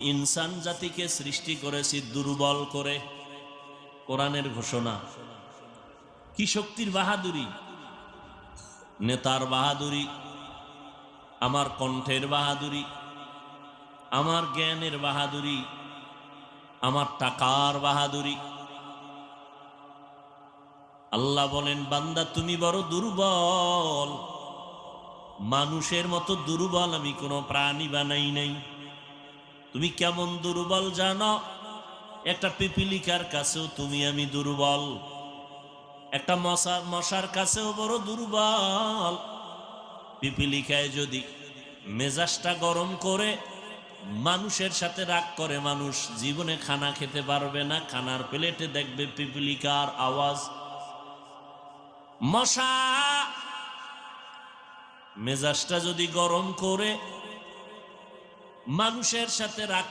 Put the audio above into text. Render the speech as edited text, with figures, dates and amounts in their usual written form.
ইনসান জাতিকে সৃষ্টি করেছি দুর্বল করে। কোরআনের ঘোষণা। কি শক্তির বাহাদুরি, নেতার বাহাদুরি, আমার কণ্ঠের বাহাদুরি, আমার জ্ঞানের বাহাদুরি, আমার টাকার বাহাদুরি। আল্লাহ বলেন, বান্দা তুমি বড় দুর্বল। মানুষের মতো দুর্বল আমি কোনো প্রাণী বানাই নাই। তুমি কেমন দুর্বল জানো? একটা পিপিলিকার কাছেও তুমি আমি দুর্বল। একটা মশার কাছেও বড় দুর্বল। পিপিলিকায় যদি মেজাজটা গরম করে মানুষের সাথে রাগ করে, মানুষ জীবনে খানা খেতে পারবে না। খানার প্লেটে দেখবে পিপিলিকার আওয়াজ। মশা মেজাজটা যদি গরম করে মানুষের সাথে রাগ